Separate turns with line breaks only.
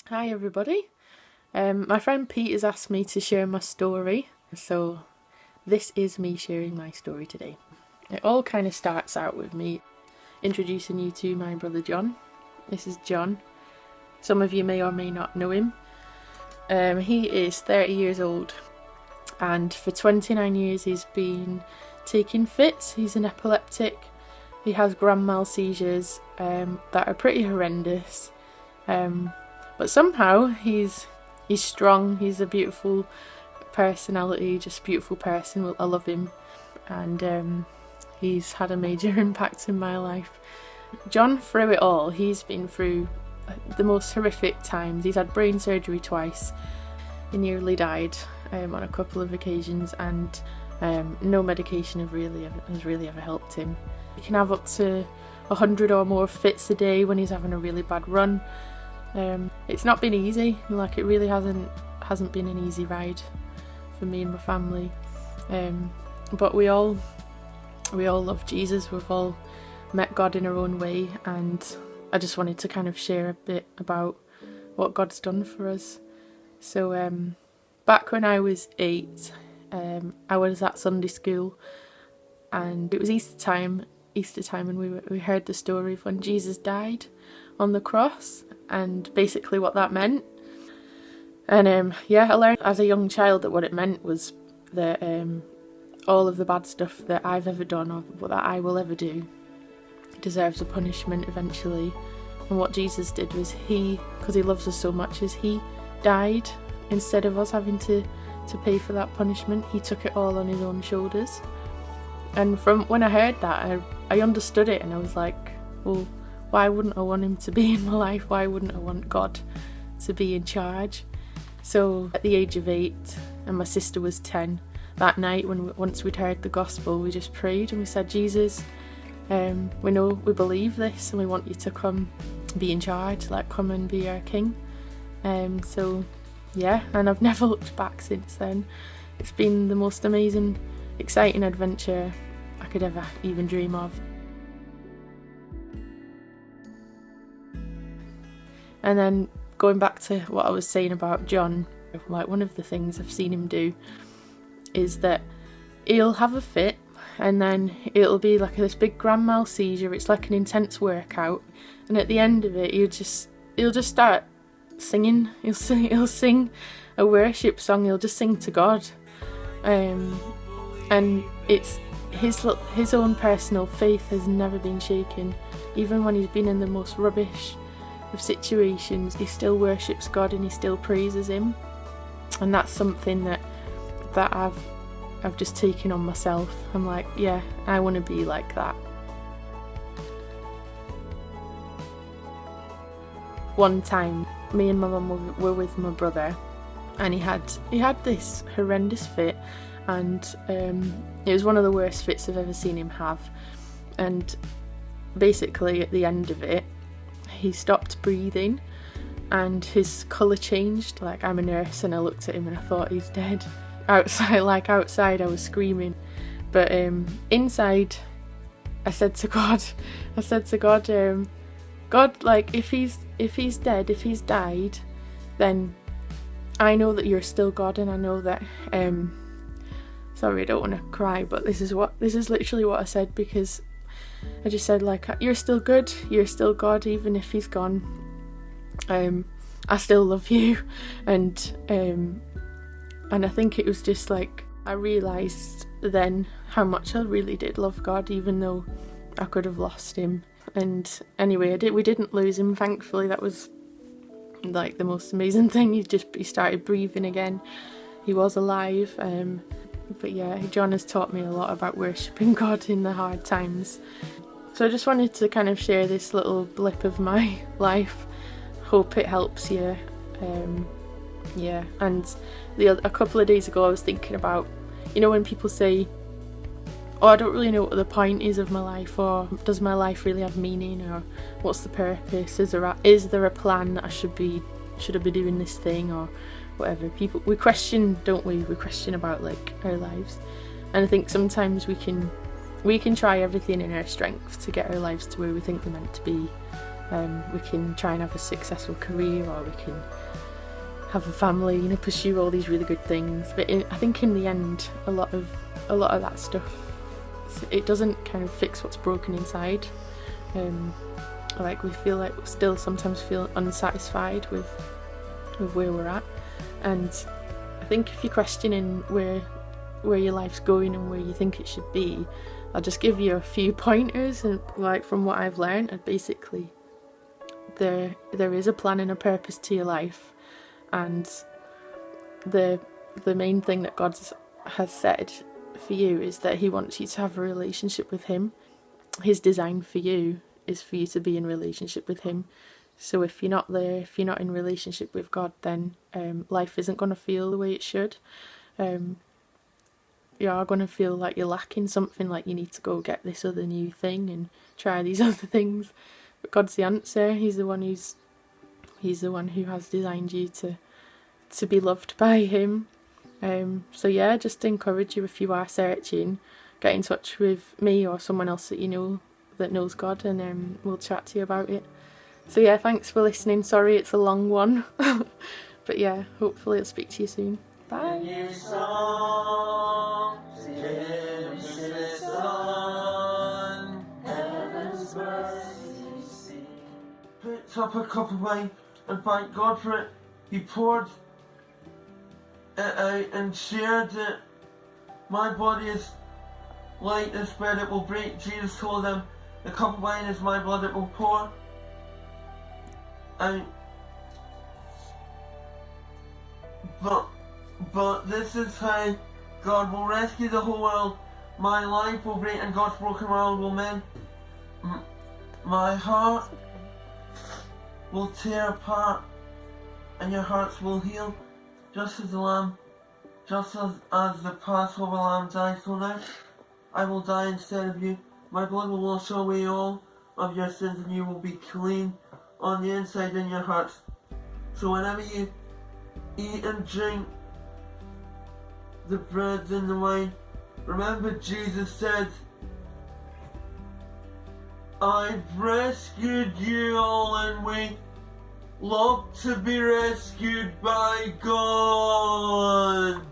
Hi everybody. My friend Pete has asked me to share my story, so this is me sharing my story today. It all kind of starts out with me introducing you to my brother John. This is John. Some of you may or may not know him. He is 30 years old, and for 29 years he's been taking fits. He's an epileptic. He has grand mal seizures that are pretty horrendous. But somehow he's strong. He's a beautiful personality, just a beautiful person. I love him, and he's had a major impact in my life. John, through it all, he's been through the most horrific times. He's had brain surgery twice. He nearly died on a couple of occasions, and no medication has really ever helped him. He can have up to 100 or more fits a day when he's having a really bad run. It's not been easy, it really hasn't been an easy ride for me and my family, but we all love Jesus. We've all met God in our own way, and I just wanted to kind of share a bit about what God's done for us. So back when I was 8, I was at Sunday school, and it was Easter time, and we heard the story of when Jesus died on the cross, and basically what that meant. And I learned as a young child that what it meant was that all of the bad stuff that I've ever done or that I will ever do deserves a punishment eventually. And what Jesus did was because he loves us so much, is he died instead of us having to pay for that punishment. He took it all on his own shoulders. And from when I heard that, I understood it, and I was like, well, why wouldn't I want him to be in my life? Why wouldn't I want God to be in charge? So at the age of 8, and my sister was 10, that night once we'd heard the gospel, we just prayed and we said, Jesus, we know we believe this, and we want you to come be in charge, come and be our king. And I've never looked back since then. It's been the most amazing, exciting adventure I could ever even dream of. And then going back to what I was saying about John, one of the things I've seen him do is that he'll have a fit, and then it'll be like this big grand mal seizure. It's like an intense workout, and at the end of it, he'll just start singing. He'll sing a worship song. He'll just sing to God, and it's his own personal faith has never been shaken, even when he's been in the most rubbish of situations. He still worships God and he still praises him, and that's something that I've just taken on myself. I'm like, yeah, I want to be like that. One time me and my mum were with my brother, and he had this horrendous fit, and it was one of the worst fits I've ever seen him have. And basically at the end of it, he stopped breathing and his colour changed. I'm a nurse, and I looked at him and I thought, he's dead. Outside I was screaming, but inside I said to God, God, if he's dead, if he's died, then I know that you're still God, and I know that sorry, I don't want to cry, but this is literally what I said, because I just said, you're still good, you're still God, even if he's gone. I still love you. And I think it was just I realised then how much I really did love God, even though I could have lost him. And anyway, we didn't lose him, thankfully. That was the most amazing thing. He started breathing again. He was alive. But yeah, John has taught me a lot about worshipping God in the hard times. So I just wanted to kind of share this little blip of my life. Hope it helps you. And a couple of days ago I was thinking about, when people say, oh, I don't really know what the point is of my life, or does my life really have meaning, or what's the purpose, is there a plan that should I be doing this thing, or whatever. We question, don't we? We question about our lives, and I think sometimes we can try everything in our strength to get our lives to where we think they're meant to be, We can try and have a successful career, or we can have a family, you know, pursue all these really good things. But I think in the end, a lot of that stuff, it doesn't kind of fix what's broken inside. Like we still sometimes feel unsatisfied with where we're at, and I think if you're questioning where your life's going and where you think it should be, I'll just give you a few pointers, and like from what I've learned, and basically there is a plan and a purpose to your life, and the main thing that God has said for you is that he wants you to have a relationship with him. His design for you is for you to be in relationship with him. So if you're not there, if you're not in relationship with God, then life isn't going to feel the way it should. You are going to feel like you're lacking something, like you need to go get this other new thing and try these other things. But God's the answer. He's the one who has designed you to be loved by him. So yeah, just to encourage you, if you are searching, get in touch with me or someone else that you know that knows God, and we'll chat to you about it. So yeah, thanks for listening. Sorry it's a long one. But yeah, hopefully I'll speak to you soon. Bye.
Picked up a cup of wine and thanked God for it. He poured it out and shared it. My body is like this bread, it will break. Jesus told them, the cup of wine is my blood, it will pour out. But this is how God will rescue the whole world. My life will break and God's broken world will mend. My heart will tear apart and your hearts will heal. Just as the Passover lamb died, so now I will die instead of you. My blood will wash away all of your sins and you will be clean on the inside in your hearts. So whenever you eat and drink the bread and the wine, remember Jesus said, I've rescued you all and we love to be rescued by God.